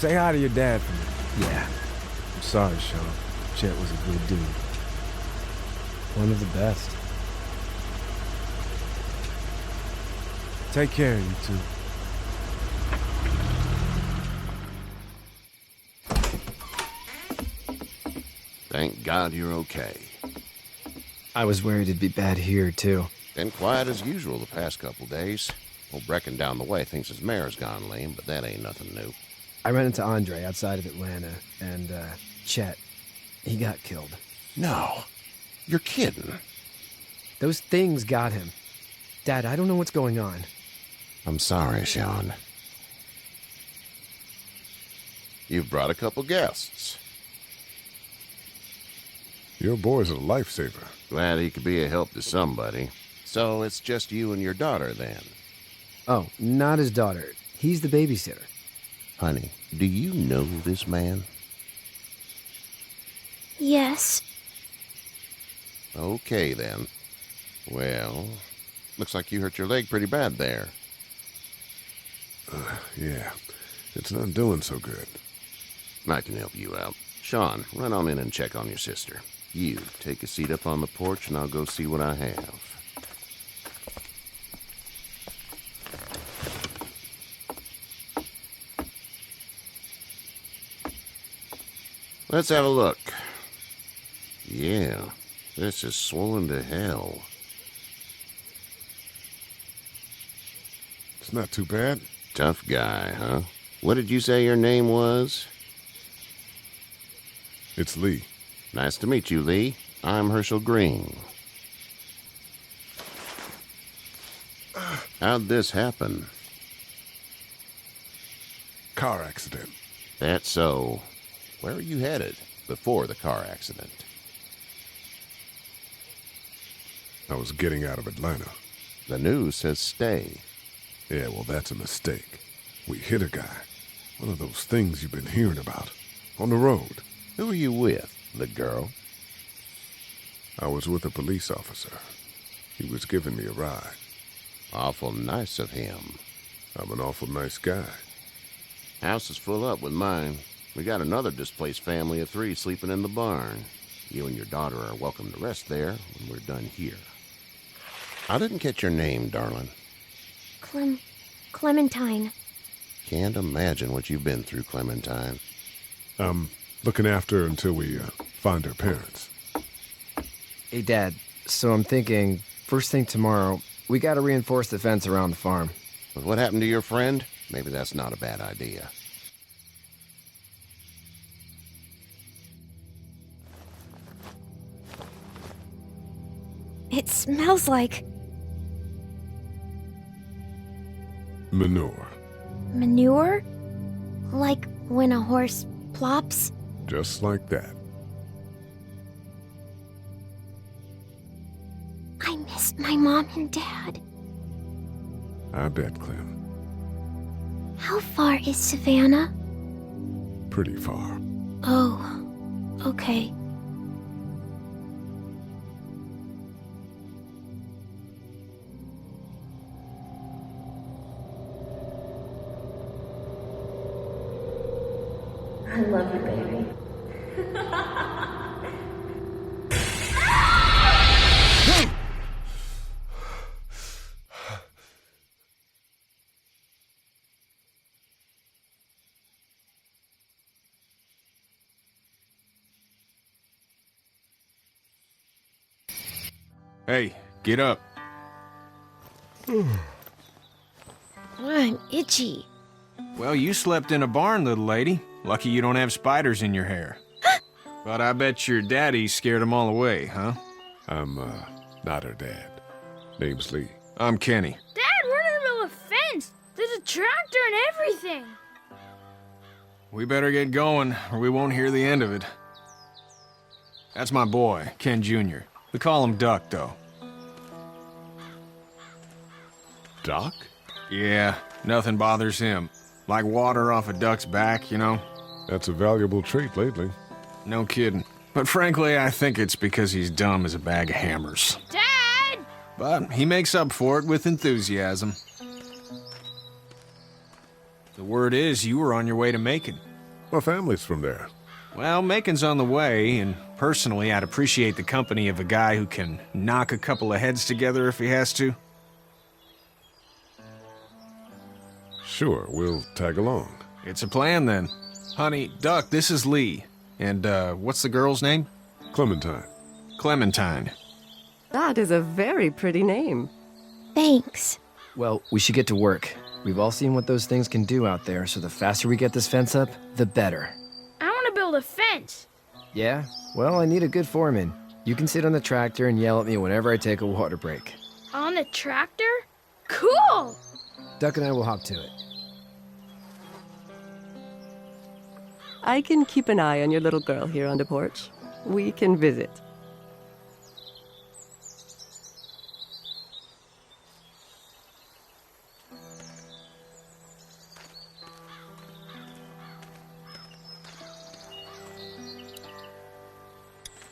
Say hi to your dad for me. Yeah. I'm sorry, Sean. Chet was a good dude. One of the best. Take care of you two. Thank God you're okay. I was worried it'd be bad here, too. Been quiet as usual the past couple days. Old Brecken down the way thinks his mare's gone lame, but that ain't nothing new. I ran into Andre outside of Atlanta, and, Chet. He got killed. No. You're kidding. Those things got him. Dad, I don't know what's going on. I'm sorry, Sean. You've brought a couple guests. Your boy's a lifesaver. Glad he could be a help to somebody. So it's just you and your daughter, then? Oh, not his daughter. He's the babysitter. Honey, do you know this man? Yes. Okay, then. Well, looks like you hurt your leg pretty bad there. Yeah, it's not doing so good. I can help you out. Sean, run on in and check on your sister. You, take a seat up on the porch and I'll go see what I have. Let's have a look. Yeah, this is swollen to hell. It's not too bad. Tough guy, huh? What did you say your name was? It's Lee. Nice to meet you, Lee. I'm Herschel Green. How'd this happen? Car accident. That's so. Where were you headed before the car accident? I was getting out of Atlanta. The news says stay. Yeah, well, that's a mistake. We hit a guy. One of those things you've been hearing about. On the road. Who are you with? The girl? I was with a police officer. He was giving me a ride. Awful nice of him. I'm an awful nice guy. House is full up with mine. We got another displaced family of 3 sleeping in the barn. You and your daughter are welcome to rest there when we're done here. I didn't catch your name, darling. Clementine. Can't imagine what you've been through, Clementine. I'm looking after her until we find her parents. Hey, Dad, so I'm thinking, first thing tomorrow, we gotta reinforce the fence around the farm. With what happened to your friend? Maybe that's not a bad idea. It smells like Manure. manure? Like when a horse plops? Just like that. I miss my mom and dad. I bet, Clem. How far is Savannah? Pretty far. Oh, okay. I love you, baby. Hey, get up. I'm itchy. Well, you slept in a barn, little lady. Lucky you don't have spiders in your hair. But I bet your daddy scared them all away, huh? I'm, not her dad. Name's Lee. I'm Kenny. Dad, we're in the middle of a fence. There's a tractor and everything. We better get going, or we won't hear the end of it. That's my boy, Ken Jr. We call him Duck, though. Doc? Yeah, nothing bothers him. Like water off a duck's back, you know? That's a valuable trait lately. No kidding. But frankly, I think it's because he's dumb as a bag of hammers. Dad! But he makes up for it with enthusiasm. The word is you were on your way to Macon. My family's from there. Well, Macon's on the way, and personally, I'd appreciate the company of a guy who can knock a couple of heads together if he has to. Sure, we'll tag along. It's a plan, then. Honey, Duck, this is Lee. And, what's the girl's name? Clementine. Clementine. That is a very pretty name. Thanks. Well, we should get to work. We've all seen what those things can do out there, so the faster we get this fence up, the better. I want to build a fence. Yeah? Well, I need a good foreman. You can sit on the tractor and yell at me whenever I take a water break. On the tractor? Cool! Duck and I will hop to it. I can keep an eye on your little girl here on the porch. We can visit.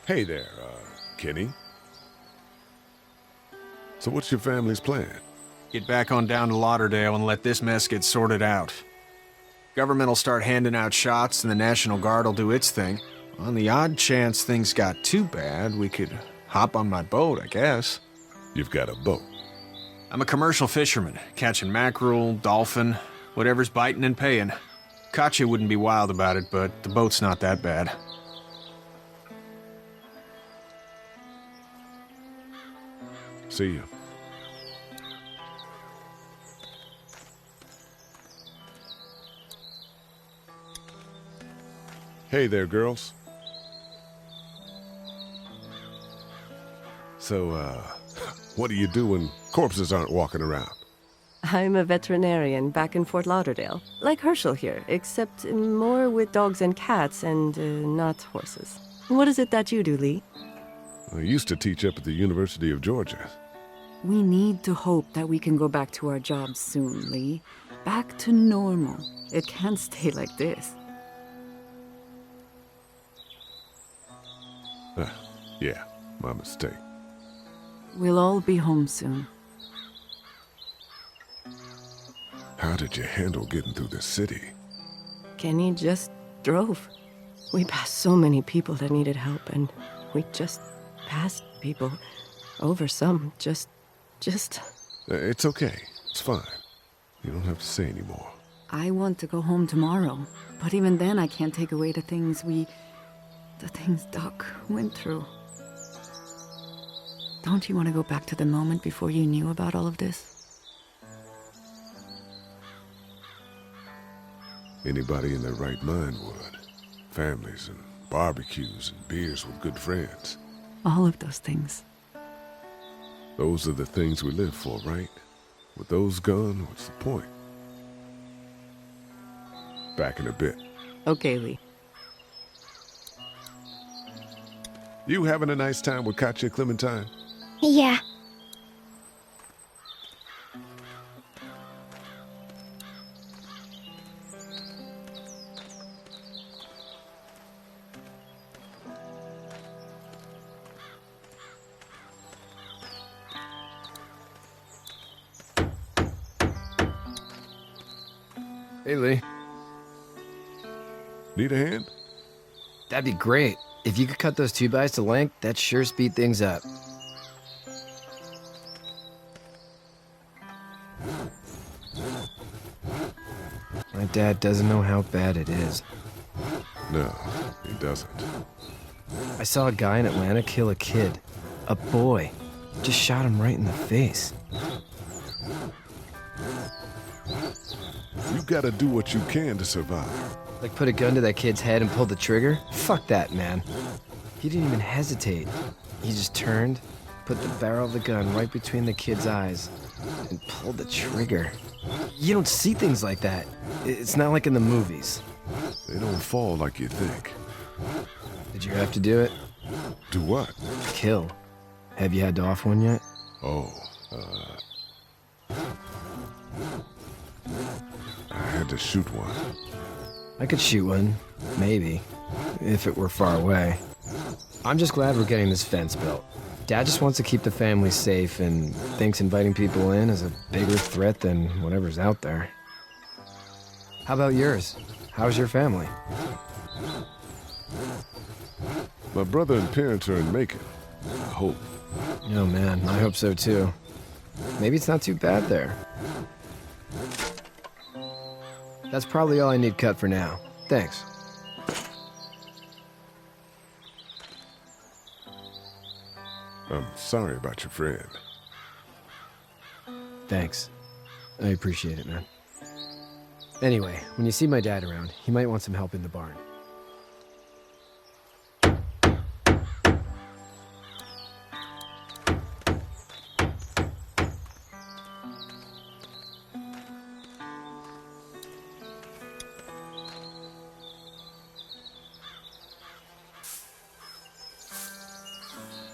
Hey there, Kenny. So what's your family's plan? Get back on down to Lauderdale and let this mess get sorted out. Government will start handing out shots and the National Guard will do its thing. On the odd chance things got too bad, we could hop on my boat, I guess. You've got a boat. I'm a commercial fisherman, catching mackerel, dolphin, whatever's biting and paying. Katya wouldn't be wild about it, but the boat's not that bad. See ya. Hey there, girls. So, what do you do when corpses aren't walking around? I'm a veterinarian back in Fort Lauderdale, like Herschel here, except more with dogs and cats and not horses. What is it that you do, Lee? I used to teach up at the University of Georgia. We need to hope that we can go back to our jobs soon, Lee. Back to normal. It can't stay like this. Yeah, my mistake. We'll all be home soon. How did you handle getting through the city? Kenny just drove. We passed so many people that needed help, and we just passed people over some. Just. It's okay. It's fine. You don't have to say anymore. I want to go home tomorrow, but even then I can't take away the things Doc went through. Don't you want to go back to the moment before you knew about all of this? Anybody in their right mind would. Families and barbecues and beers with good friends. All of those things. Those are the things we live for, right? With those gone, what's the point? Back in a bit. Okay, Lee. You having a nice time with Katya, Clementine? Yeah. Hey, Lee. Need a hand? That'd be great. If you could cut those 2x to length, that'd sure speed things up. My dad doesn't know how bad it is. No, he doesn't. I saw a guy in Atlanta kill a kid. A boy. Just shot him right in the face. You gotta do what you can to survive. Like put a gun to that kid's head and pull the trigger? Fuck that, man. He didn't even hesitate. He just turned, put the barrel of the gun right between the kid's eyes, and pulled the trigger. You don't see things like that. It's not like in the movies. They don't fall like you think. Did you have to do it? Do what? Kill. Have you had to off one yet? Oh, I had to shoot one. I could shoot one, maybe, if it were far away. I'm just glad we're getting this fence built. Dad just wants to keep the family safe and thinks inviting people in is a bigger threat than whatever's out there. How about yours? How's your family? My brother and parents are in Macon. I hope. Oh man, I hope so too. Maybe it's not too bad there. That's probably all I need cut for now. Thanks. I'm sorry about your friend. Thanks. I appreciate it, man. Anyway, when you see my dad around, he might want some help in the barn.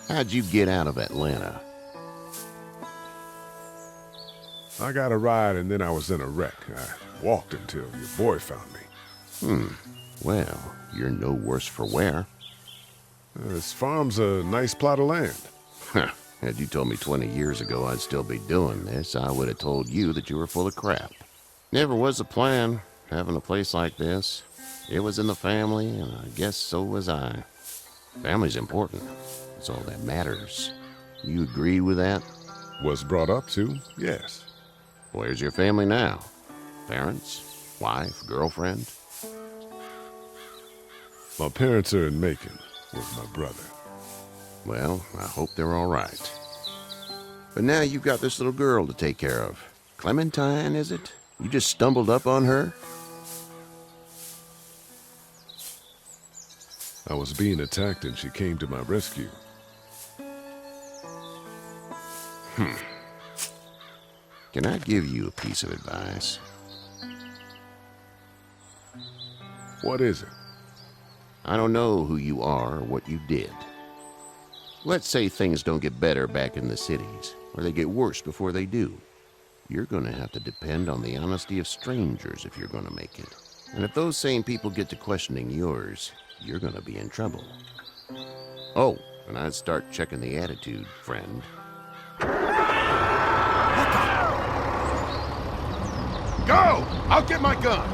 How'd you get out of Atlanta? I got a ride and then I was in a wreck. I walked until your boy found me. Well, you're no worse for wear. This farm's a nice plot of land. Had you told me 20 years ago I'd still be doing this, I would have told you that you were full of crap. Never was a plan, having a place like this. It was in the family, and I guess so was I. Family's important. That's all that matters. You agree with that? Was brought up to, yes. Where's your family now? Parents? Wife? Girlfriend? My parents are in Macon with my brother. Well, I hope they're all right. But now you've got this little girl to take care of. Clementine, is it? You just stumbled up on her? I was being attacked and she came to my rescue. Can I give you a piece of advice? What is it? I don't know who you are or what you did. Let's say things don't get better back in the cities, or they get worse before they do. You're going to have to depend on the honesty of strangers if you're going to make it. And if those same people get to questioning yours, you're going to be in trouble. Oh, and I'd start checking the attitude, friend. Go! I'll get my gun!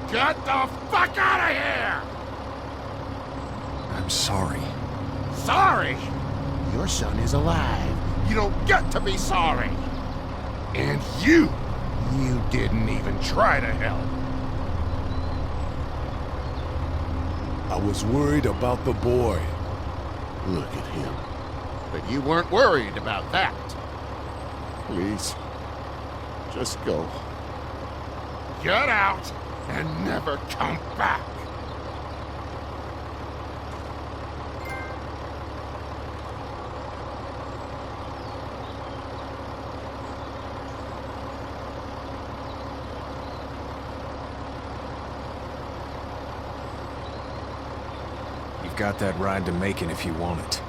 Get the fuck out of here! I'm sorry. Sorry? Your son is alive. You don't get to be sorry. And you didn't even try to help. I was worried about the boy. Look at him. But you weren't worried about that. Please, just go. Get out and never come back. You've got that ride to Macon if you want it.